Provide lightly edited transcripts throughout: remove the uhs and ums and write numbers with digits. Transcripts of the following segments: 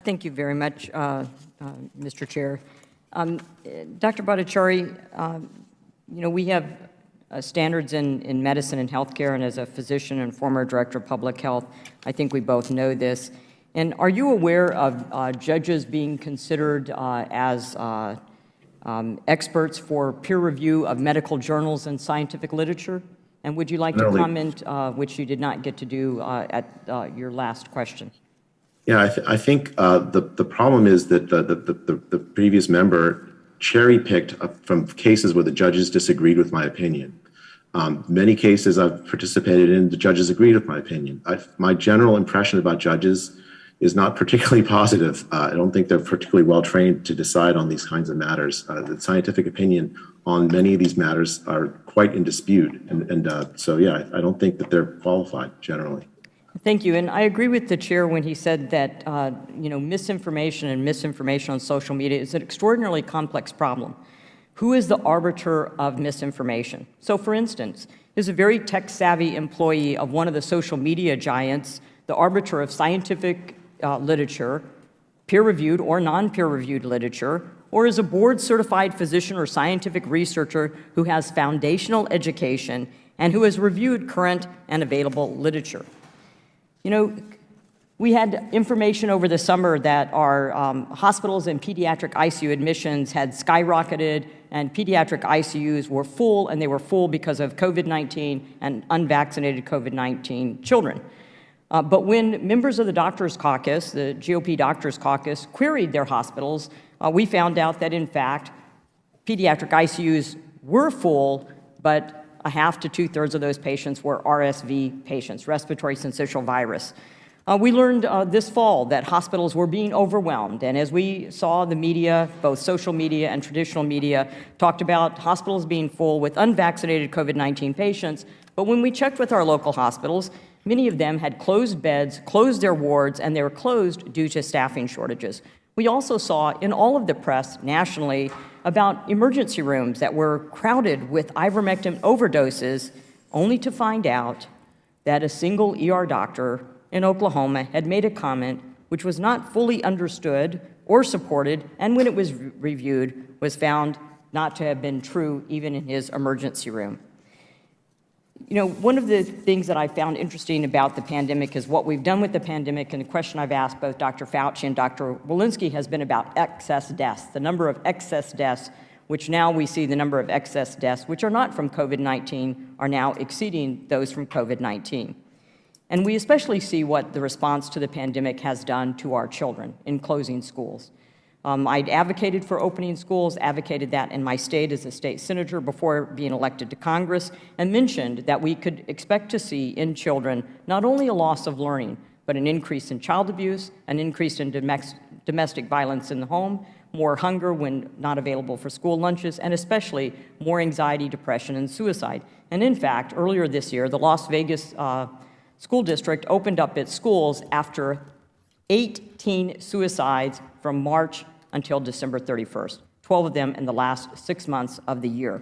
Thank you very much, Mr. Chair. Dr. Bhattacharya, we have standards in medicine and healthcare, and as a physician and former director of public health, I think we both know this. And are you aware of judges being considered as experts for peer review of medical journals and scientific literature? And would you like to comment, which you did not get to do at your last question? Yeah, I think the problem is that the previous member cherry-picked from cases where the judges disagreed with my opinion. Many cases I've participated in, the judges agreed with my opinion. My general impression about judges is not particularly positive. I don't think they're particularly well trained to decide on these kinds of matters. The scientific opinion on many of these matters are quite in dispute. So, yeah, I don't think that they're qualified generally. Thank you. And I agree with the chair when he said that, misinformation and misinformation on social media is an extraordinarily complex problem. Who is the arbiter of misinformation? So, for instance, is a very tech-savvy employee of one of the social media giants the arbiter of scientific literature, peer-reviewed or non-peer-reviewed literature, or is a board-certified physician or scientific researcher who has foundational education and who has reviewed current and available literature? We had information over the summer that our hospitals and pediatric ICU admissions had skyrocketed, and pediatric ICUs were full, and they were full because of COVID-19 and unvaccinated COVID-19 children. But when members of the Doctors Caucus, the GOP Doctors Caucus, queried their hospitals, we found out that, in fact, pediatric ICUs were full, but a half to two-thirds of those patients were RSV patients, respiratory syncytial virus. We learned this fall that hospitals were being overwhelmed, and as we saw the media, both social media and traditional media, talked about hospitals being full with unvaccinated COVID-19 patients, but when we checked with our local hospitals, many of them had closed beds, closed their wards, and they were closed due to staffing shortages. We also saw in all of the press nationally about emergency rooms that were crowded with ivermectin overdoses, only to find out that a single ER doctor in Oklahoma had made a comment which was not fully understood or supported, and when it was reviewed, was found not to have been true even in his emergency room. One of the things that I found interesting about the pandemic is what we've done with the pandemic, and the question I've asked both Dr. Fauci and Dr. Walensky has been about excess deaths, the number of excess deaths, which now we see the number of excess deaths, which are not from COVID-19, are now exceeding those from COVID-19. And we especially see what the response to the pandemic has done to our children in closing schools. I'd advocated for opening schools, advocated that in my state as a state senator before being elected to Congress, and mentioned that we could expect to see in children not only a loss of learning, but an increase in child abuse, an increase in domestic violence in the home, more hunger when not available for school lunches, and especially more anxiety, depression, and suicide. And in fact, earlier this year, the Las Vegas school district opened up its schools after 18 suicides from March until December 31st, 12 of them in the last 6 months of the year.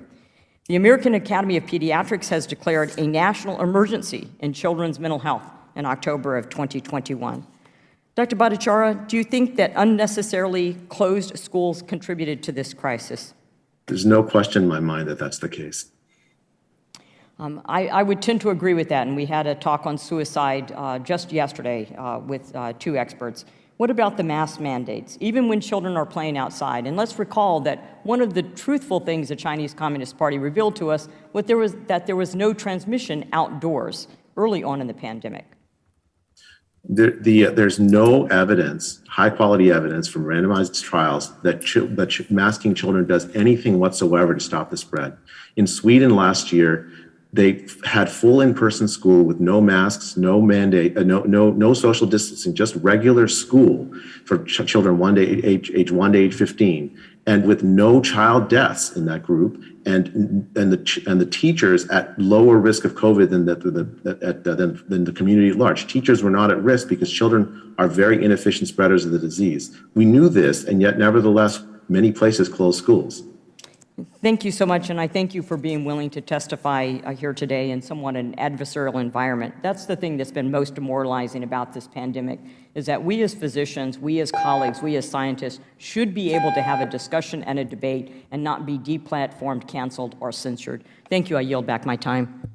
The American Academy of Pediatrics has declared a national emergency in children's mental health in October of 2021. Dr. Bhattacharya, do you think that unnecessarily closed schools contributed to this crisis? There's no question in my mind that that's the case. I would tend to agree with that, and we had a talk on suicide just yesterday with two experts. What about the mask mandates, even when children are playing outside? And let's recall that one of the truthful things the Chinese Communist Party revealed to us was that there was no transmission outdoors early on in the pandemic. There's no evidence, high-quality evidence from randomized trials that masking children does anything whatsoever to stop the spread. In Sweden last year, they had full in-person school with no masks, no mandate, no social distancing, just regular school for children age 1 to age 15, and with no child deaths in that group, and the teachers at lower risk of COVID than the community at large. Teachers were not at risk because children are very inefficient spreaders of the disease. We knew this, and yet nevertheless, many places closed schools. Thank you so much, and I thank you for being willing to testify here today in somewhat an adversarial environment. That's the thing that's been most demoralizing about this pandemic, is that we as physicians, we as colleagues, we as scientists should be able to have a discussion and a debate and not be deplatformed, canceled, or censored. Thank you. I yield back my time.